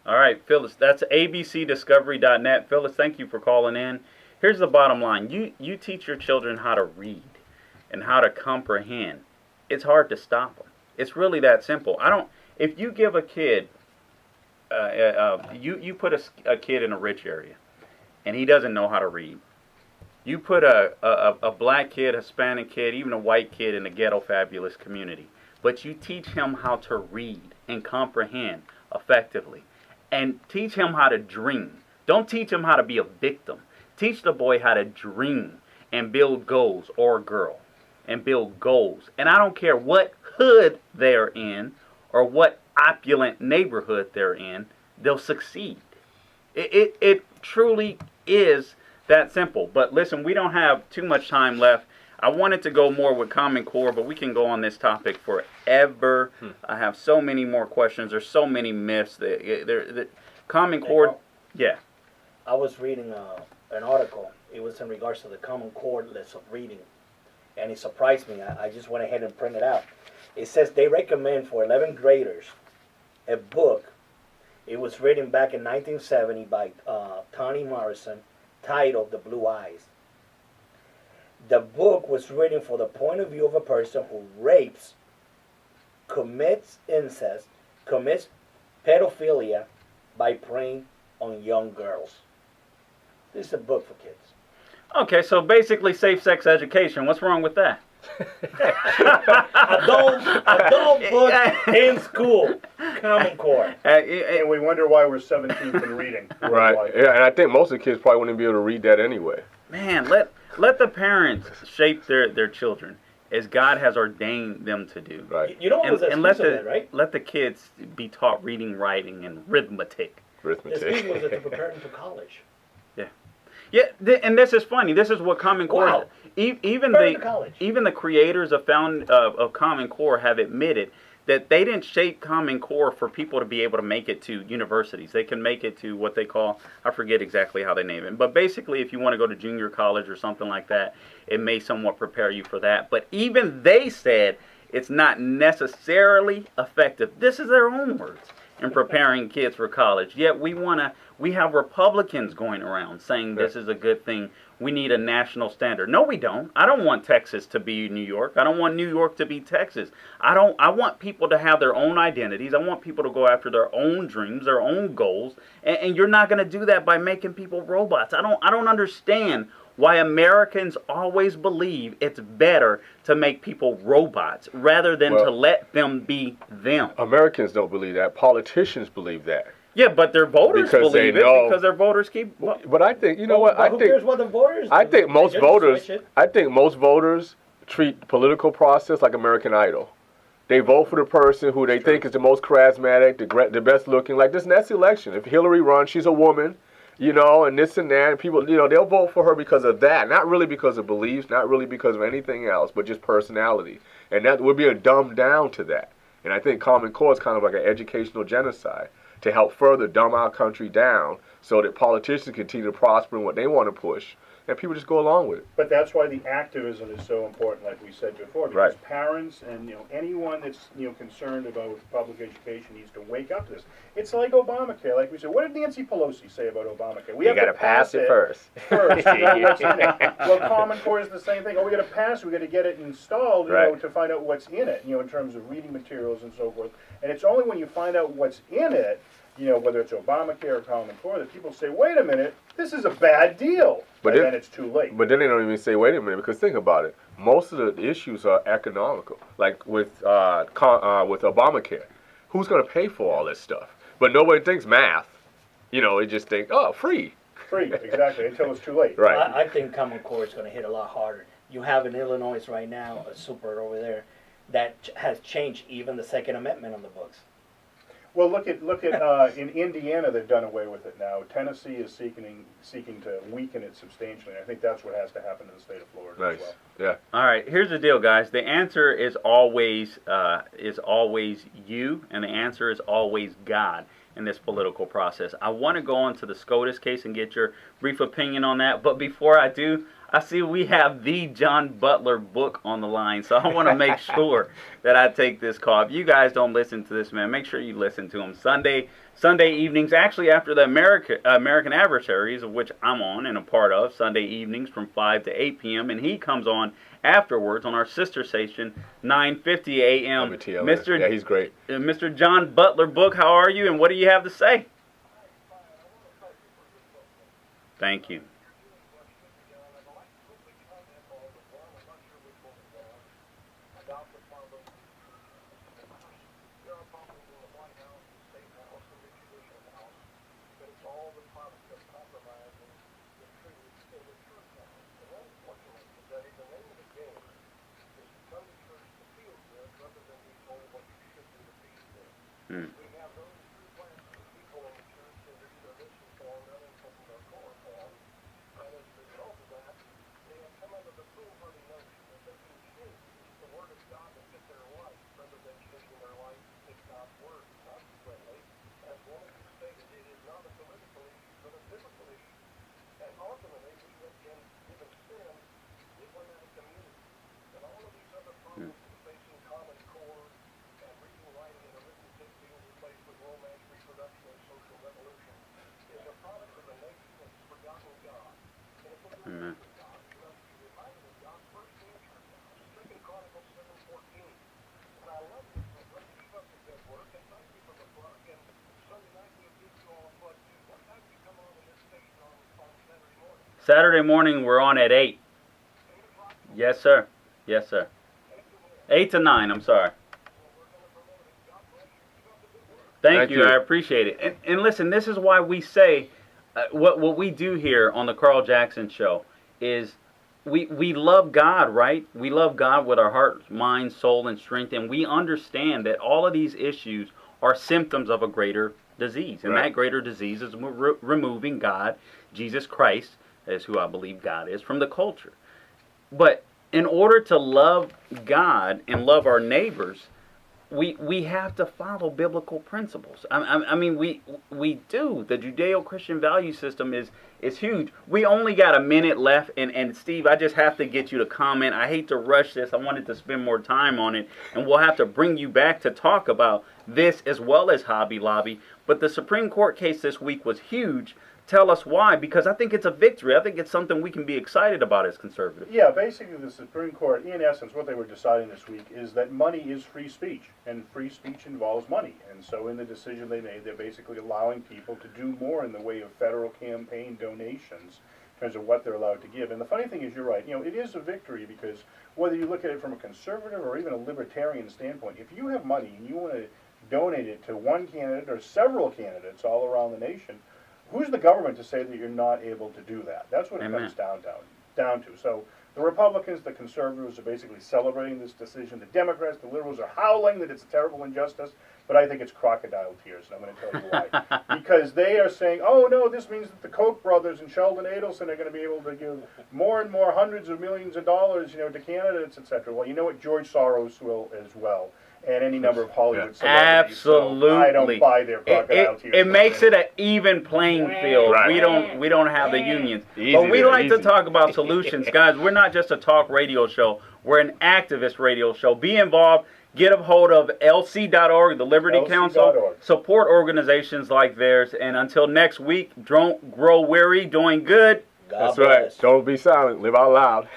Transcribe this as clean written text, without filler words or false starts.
All right, Phyllis, that's abcdiscovery.net. Phyllis, thank you for calling in. Here's the bottom line. You teach your children how to read and how to comprehend. It's hard to stop them. It's really that simple. I don't if you give a kid you put a kid in a rich area and he doesn't know how to read. You put a black kid, Hispanic kid, even a white kid in the ghetto fabulous community, but you teach him how to read and comprehend effectively and teach him how to dream. Don't teach him how to be a victim. Teach the boy how to dream and build goals, or a girl, and build goals. And I don't care what hood they're in or what opulent neighborhood they're in, they'll succeed. It truly is that simple. But listen, we don't have too much time left. I wanted to go more with Common Core, but we can go on this topic forever. I have so many more questions. There's so many myths. The Common Core, yeah. I was reading an article. It was in regards to the Common Core list of reading, and it surprised me. I just went ahead and printed it out. It says they recommend for 11th graders a book. It was written back in 1970 by Toni Morrison, titled The Blue Eyes. The book was written for the point of view of a person who rapes, commits incest, commits pedophilia by preying on young girls. This is a book for kids. Okay, so basically safe sex education. What's wrong with that? adult book in school. Common Core. And we wonder why we're 17th in reading. Right. Yeah, and I think most of the kids probably wouldn't be able to read that anyway. Man, let the parents shape their children as God has ordained them to do. Right. You know what was the excuse of that, right? Let the kids be taught reading, writing, and arithmetic. The excuse was to prepare them to college. Yeah, and this is funny. This is what Common Core. Wow. Even the creators of Common Core have admitted that they didn't shape Common Core for people to be able to make it to universities. They can make it to what they call, I forget exactly how they name it, but basically if you want to go to junior college or something like that, it may somewhat prepare you for that. But even they said it's not necessarily effective. This is their own words in preparing kids for college. Yet we have Republicans going around saying this is a good thing. We need a national standard. No, we don't. I don't want Texas to be New York. I don't want New York to be Texas. I want people to have their own identities. I want people to go after their own dreams, their own goals. And you're not going to do that by making people robots. I don't understand why Americans always believe it's better to make people robots rather than to let them be them. Americans don't believe that. Politicians believe that. Yeah, but their voters believe it because their voters keep. But I think who cares what the voters do? I think most voters treat political process like American Idol. They vote for the person who they think is the most charismatic, the best looking. Like this next election, if Hillary runs, she's a woman. And this and that, and people, they'll vote for her because of that, not really because of beliefs, not really because of anything else, but just personality. And that would be a dumbed down to that. And I think Common Core is kind of like an educational genocide to help further dumb our country down so that politicians continue to prosper in what they want to push, and people just go along with it. But that's why the activism is so important, like we said before, because parents and anyone that's concerned about public education needs to wake up to this. It's like Obamacare, like we said. What did Nancy Pelosi say about Obamacare? We have to pass it first. Well, Common Core is the same thing. We got to pass it. We got to get it installed, to find out what's in it, in terms of reading materials and so forth. And it's only when you find out what's in it, whether it's Obamacare or Common Core, that people say, wait a minute, this is a bad deal. But then it's too late. But then they don't even say, wait a minute, because think about it. Most of the issues are economical. Like with Obamacare. Who's going to pay for all this stuff? But nobody thinks math. They just think, oh, free. Free, exactly, until it's too late. Right. I think Common Core is going to hit a lot harder. You have in Illinois right now, a super over there, that has changed even the Second Amendment on the books. Well, look at in Indiana, they've done away with it now. Tennessee is seeking to weaken it substantially. I think that's what has to happen in the state of Florida as well. Yeah. All right. Here's the deal, guys. The answer is always you, and the answer is always God in this political process. I want to go on to the SCOTUS case and get your brief opinion on that. But before I do, I see we have the John Butler book on the line, so I want to make sure that I take this call. If you guys don't listen to this man, make sure you listen to him Sunday evenings, actually after the American Adversaries, of which I'm on and a part of, Sunday evenings from 5 to 8 p.m., and he comes on afterwards on our sister station, 9:50 a.m. Mr. Yeah, he's great. Mr. John Butler book, how are you, and what do you have to say? Thank you. Hmm. Amen. Saturday morning, we're on at 8. Yes, sir. Yes, sir. 8 to 9, I'm sorry. Thank you. I appreciate it. And listen, this is why we say what we do here on the Carl Jackson Show is we love God, right? We love God with our heart, mind, soul, and strength, and we understand that all of these issues are symptoms of a greater disease, and that greater disease is removing God, Jesus Christ, is who I believe God is, from the culture. But in order to love God and love our neighbors, we have to follow biblical principles. I mean, we do. The Judeo-Christian value system is huge. We only got a minute left, and Steve, I just have to get you to comment. I hate to rush this. I wanted to spend more time on it, and we'll have to bring you back to talk about this as well as Hobby Lobby. But the Supreme Court case this week was huge. Tell us why, because I think it's a victory. I think it's something we can be excited about as conservatives. Yeah, basically the Supreme Court, in essence, what they were deciding this week is that money is free speech, and free speech involves money. And so in the decision they made, they're basically allowing people to do more in the way of federal campaign donations in terms of what they're allowed to give. And the funny thing is, you're right, it is a victory because whether you look at it from a conservative or even a libertarian standpoint, if you have money and you want to donate it to one candidate or several candidates all around the nation, who's the government to say that you're not able to do that? That's what it comes down to. So the Republicans, the conservatives are basically celebrating this decision. The Democrats, the liberals are howling that it's a terrible injustice, but I think it's crocodile tears, and I'm going to tell you why. Because they are saying, oh no, this means that the Koch brothers and Sheldon Adelson are going to be able to give more and more hundreds of millions of dollars, to candidates, etc. Well, you know what? George Soros will as well. And any number of Hollywood celebrities. Absolutely. So I don't buy their crocodile tears. It makes it an even playing field. Right. We don't have the unions. But we like to talk about solutions, guys. We're not just a talk radio show. We're an activist radio show. Be involved. Get a hold of LC.org, the Liberty Council. Support organizations like theirs. And until next week, don't grow weary, doing good. That's right. Don't be silent. Live out loud.